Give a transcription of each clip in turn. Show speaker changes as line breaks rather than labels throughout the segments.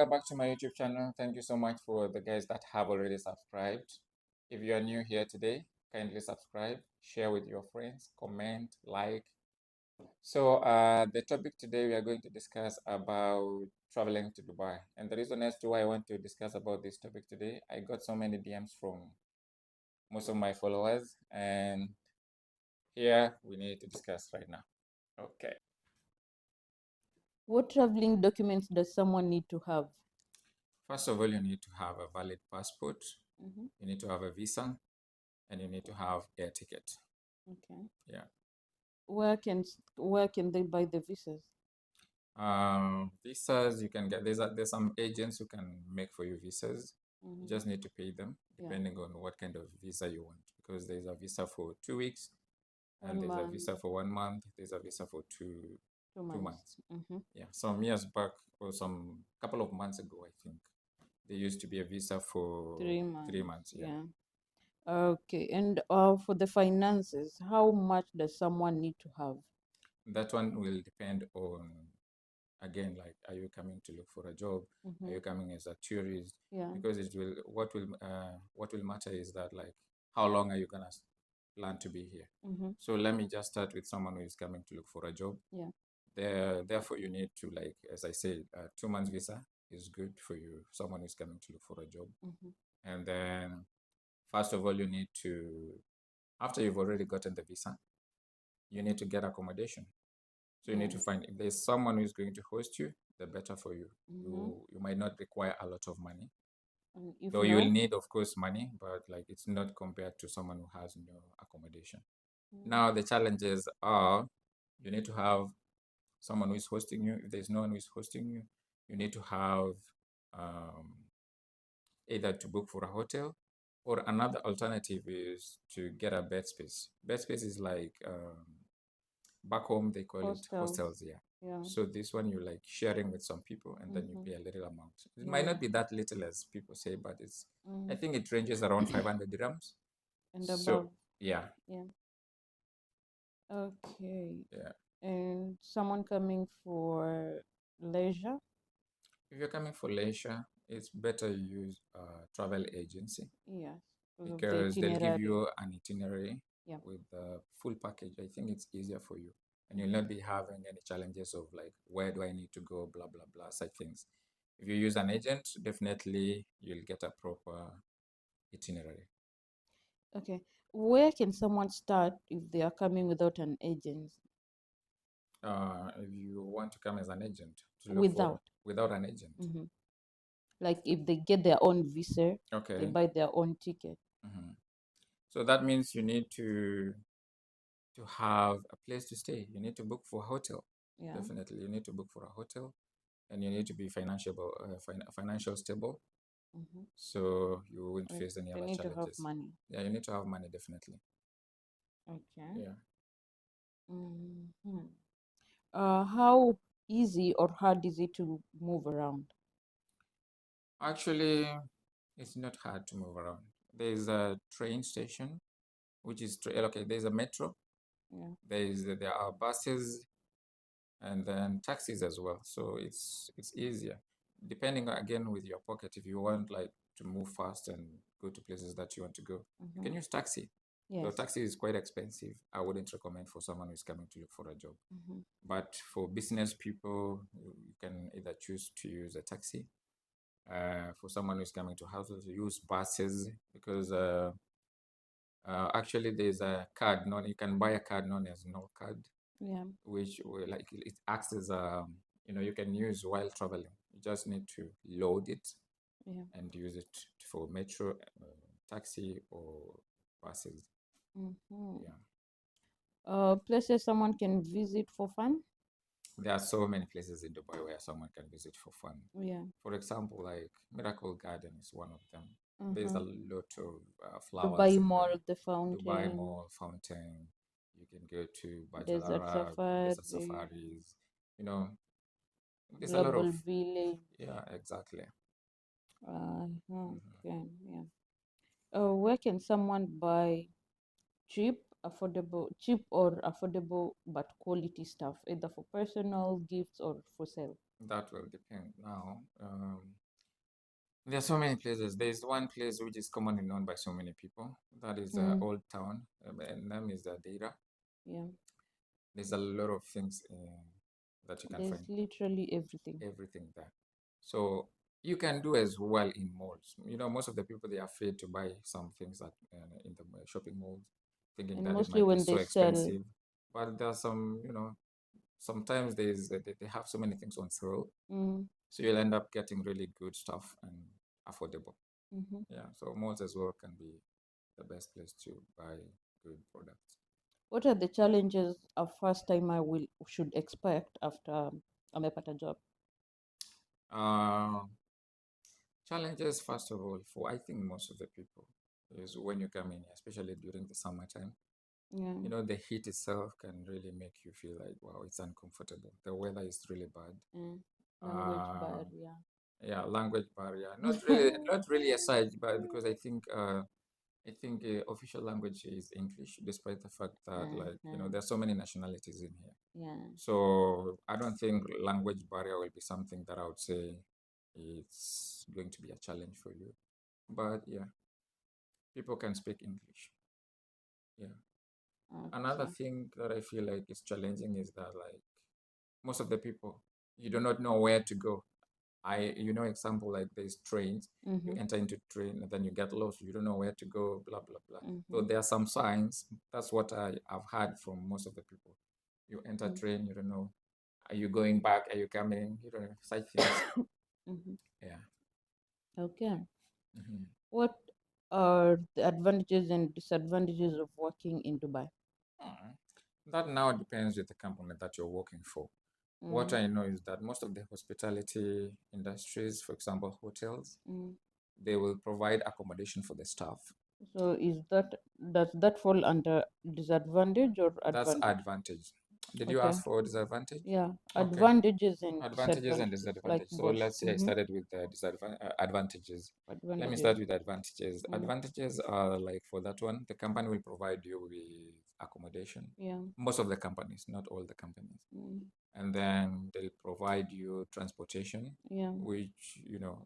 welcome back to my YouTube channel. Thank you so much for the guys that have already subscribed. If you are new here today, kindly subscribe, share with your friends, comment, like. So the topic today we are going to discuss about traveling to Dubai. And the reason as to why I want to discuss about this topic today, I got so many DMs from most of my followers, and here we need to discuss right now. Okay.
What traveling documents does someone need to have?
First of all, you need to have a valid passport,
Mm-hmm.
you need to have a visa, and you need to have air ticket.
Okay.
Yeah.
Where can they buy the visas?
Visas you can get. There's some agents who can make for you visas. You
Mm-hmm.
just need to pay them
Yeah.
depending on what kind of visa you want. Because there's a visa for 2 weeks, and
1
there's a
month,
visa for 1 month. There's a visa for two
2 months.
months.
Mm-hmm.
Yeah. Some years back, or some couple of months ago, I think there used to be a visa for
3 months.
3 months. Yeah.
Yeah. Okay. And for the finances, how much does someone need to have?
That one will depend on, again, like, are you coming to look for a job?
Mm-hmm.
Are you coming as a tourist?
Yeah.
Because what will matter is that, like, how long are you gonna plan to be here?
Mm-hmm.
So let me just start with someone who is coming to look for a job.
Yeah.
Therefore, you need to, like, as I said, 2 months visa is good for you, someone who's coming to look for a job.
Mm-hmm.
And then, first of all, you need to, after you've already gotten the visa, you need to get accommodation. So you need to
Yes.
find, if there's someone who is going to host you, the better for you.
Mm-hmm.
You might not require a lot of money,
And if
though you will
no,
need, of course, money, but like it's not compared to someone who has no accommodation.
mm,
Now the challenges are, you need to have someone who is hosting you. If there's no one who is hosting you, you need to have um, either to book for a hotel, or another alternative is to get a bed space. Bed space is like, back home they call it
hostels.
hostels. Yeah.
Yeah.
So this one you're like sharing with some people, and then you
Mm-hmm.
pay a little amount. It might
Yeah.
not be that little as people say, but it's, I
Mm.
think it ranges around 500 dirhams.
And
So
above.
yeah.
Yeah. Okay.
Yeah.
And someone coming for leisure?
If you're coming for leisure, it's better you use a travel agency,
Yes, because of the
because they'll give
itinerary.
you an itinerary
Yeah.
with the full package. I think it's easier for you, and you'll
Mm-hmm.
not be having any challenges of, like, where do I need to go, blah blah blah, such things. If you use an agent, definitely you'll get a proper itinerary.
Okay. Where can someone start if they are coming without an agent?
If you want to come as an agent, to look for
Without.
without an agent.
Mm-hmm. Like if they get their own visa, they
Okay.
buy their own ticket.
Mhm. So that means you need to have a place to stay. You need to book for a hotel.
Yeah.
Definitely, you need to book for a hotel, and you need to be financial stable,
Mm-hmm.
so you won't
Like
face any
they
other
need to have
challenges.
money.
Yeah, you need to have money, definitely.
Okay.
Yeah.
Mm-hmm. How easy or hard is it to move around?
Actually, it's not hard to move around. There's a train station, which is okay. There's a metro.
Yeah.
There are buses, and then taxis as well. So it's easier, depending again with your pocket. If you want, like, to move fast and go to places that you want to go, you
Mm-hmm.
can use taxi. Though
Yes.
taxi is quite expensive, I wouldn't recommend for someone who's coming to look for a job.
Mm-hmm.
But for business people, you can either choose to use a taxi. For someone who's coming to houses, use buses, because actually there's a card known, you can buy a card known as no card,
Yeah.
which like it acts as you can use while traveling. You just need to load it
Yeah.
and use it for metro, taxi, or buses.
Mm-hmm.
Yeah.
Places someone can visit for fun?
There are so many places in Dubai where someone can visit for fun.
Yeah.
For example, like Miracle Garden is one of them. There's a
Uh-huh.
lot of flowers
Dubai
in
Mall,
there.
the
Dubai
fountain,
Mall, Fountain. You can go to
desert
Bajalara, Desert
safari,
Safaris. You know, there's a lot of,
global village.
yeah, exactly. Mhm.
Okay, yeah. Where can someone buy cheap or affordable but quality stuff, either for personal gifts or for sale?
That will depend. Now, There are so many places. There's one place which is commonly known by so many people. That is
Mm,
Old Town. And name is Data.
yeah.
There's a lot of things that you can
There's
find.
literally everything.
Everything there. So you can do as well in malls. Most of the people they are afraid to buy some things that in the shopping malls, thinking
And
that it
mostly
might be
when
so
they sell,
expensive. But there are some, sometimes they have so many things on sale,
mm,
so you'll end up getting really good stuff and affordable.
hmm.
Yeah, so malls as well can be the best place to buy good products.
What are the challenges a first timer will should expect after amepata job?
Uh, Challenges, first of all, for I think most of the people is when you come in, especially during the summertime.
Yeah.
The heat itself can really make you feel like, wow, it's uncomfortable. The weather is really bad.
Mm. Language
Uh,
barrier.
yeah, language barrier. Not really aside, but because I think official language is English, despite the fact that like
Uh-huh.
there's so many nationalities in here.
Yeah.
So I don't think language barrier will be something that I would say it's going to be a challenge for you. But yeah, people can speak English. Yeah. Another
Okay.
thing that I feel like is challenging is that like most of the people you do not know where to go. Example like there's trains, you
Mm-hmm.
enter into train and then you get lost, you don't know where to go, blah blah blah. So
Mm-hmm.
there are some signs. That's what I've heard from most of the people. You enter train, you don't know, are you going back, are you coming, you don't know, such things.
Mm-hmm.
Yeah.
Okay.
Mhm.
What are the advantages and disadvantages of working in Dubai?
Mm. That now depends with the company that you're working for. What
Mm,
I know is that most of the hospitality industries, for example, hotels,
mm.
they will provide accommodation for the staff.
So does that fall under disadvantage or
That's
advantage?
advantage. Did you
Okay.
ask for disadvantage?
Yeah.
Okay.
Advantages and
Advantages and
disadvantages, like
disadvantages. So
both.
let's say I
Mm-hmm.
started with the advantages. Let me
Advantages.
start with advantages.
Mm.
Advantages are like for that one, the company will provide you with accommodation.
Yeah.
Most of the companies, not all the companies.
Mm.
And then they'll provide you transportation,
Yeah.
which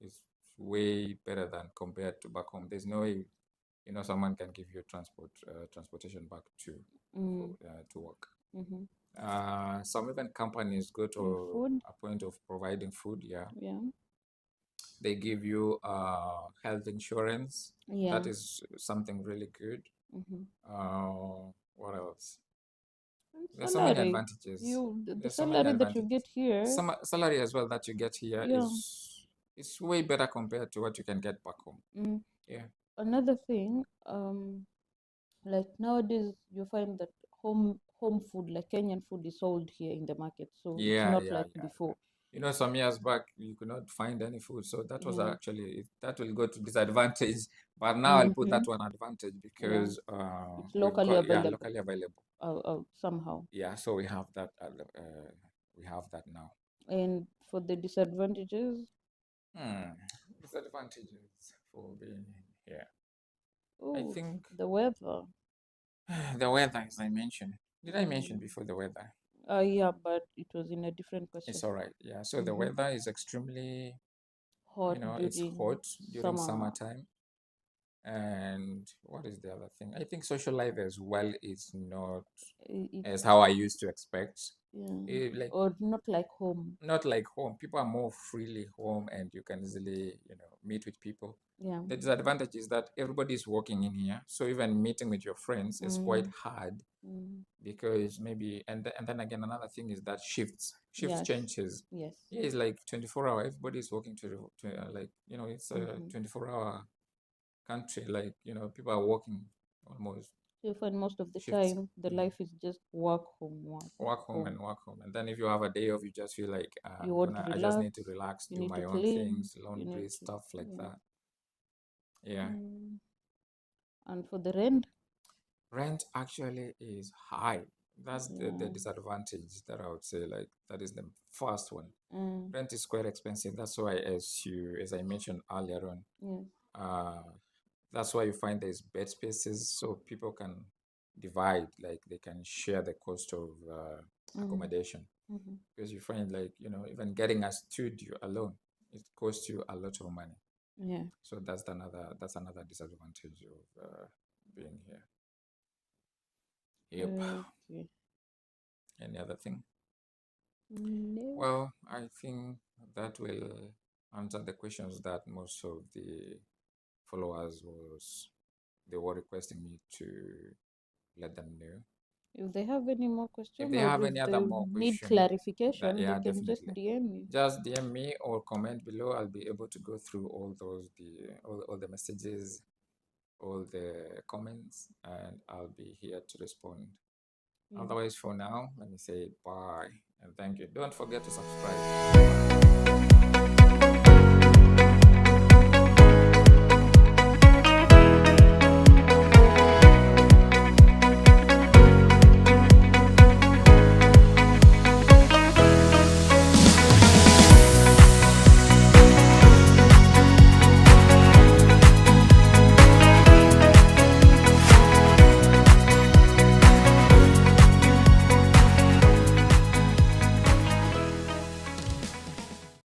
is way better than compared to back home. There's no way someone can give you transportation back
Mm.
to work.
Mm-hmm.
Some even companies go
And
to
food.
a point of providing food. Yeah,
Yeah.
they give you health insurance.
Yeah.
That is something really good.
Mm-hmm.
What else?
And
There's so many
salary.
advantages.
The
There's so many
salary that you
advantages.
get here.
Some salary as well that you get here
Yeah.
is way better compared to what you can get back home.
Mm.
Yeah.
Another thing, like nowadays you find that home food, like Kenyan food, is sold here in the market, so it's
Yeah,
not
yeah,
like
yeah, yeah.
before.
Some years back, you could not find any food. So that was
Yeah.
actually, that will go to disadvantage. But now I'll put
Mm-hmm.
that one advantage
Yeah.
because
It's
we've
locally
got, yeah,
available,
locally available.
somehow.
Yeah, so we have that now.
And for the disadvantages,
Hmm. Disadvantages for being here. I
oh,
think
the weather.
the weather, as I mentioned. Did I mention
Mm.
before the weather?
Yeah, but it was in a different
It's
question.
all right. Yeah, so the
Mm-hmm.
weather is extremely,
Hot
it's
during
hot during
summer.
summertime. And what is the other thing? I think social life as well is not as
It's
how I used to expect.
yeah,
Like
or not like home.
not like home. People are more freely home and you can easily, meet with people.
Yeah.
The disadvantage is that everybody is working in here. So even meeting with your friends is quite
Mm.
hard
Mm.
because maybe, and then again, another thing is that shift
Yes.
changes.
Yes.
Yeah, it's like 24 hour. Everybody is working like, it's a
Mm-hmm.
24-hour country. Like, people are working almost
So you find most of the
shifts.
time the life is just work, home, work,
Work home
home.
and work home. And then if you have a day off, you just feel like
You want to
I just
relax,
need to relax,
you
do
need to
my own
clean,
things,
you need
laundry,
to,
stuff like
yeah.
that. Yeah.
Mm. And for the rent,
Rent actually is high. That's the
yeah.
disadvantage that I would say, like, that is the first one.
Mm.
Rent is quite expensive. That's why, as I mentioned earlier on,
Yes.
uh, that's why you find there's bed spaces so people can divide, like they can share the cost of
Mm.
accommodation.
Mm-hmm.
Because you find like, even getting a studio alone, it costs you a lot of money.
Yeah.
So that's another disadvantage of being here. Yep.
Okay.
Any other thing?
No.
Well, I think that will answer the questions that most of the followers they were requesting me to let them know.
If they have any more
If
question
they
or
have
if
any
they
other more
need
question, that
clarification, they
yeah,
can just
definitely.
DM me.
Just DM me or comment below. I'll be able to go through all the messages, all the comments, and I'll be here to respond.
Yeah.
Otherwise, for now, let me say bye and thank you. Don't forget to subscribe. Bye.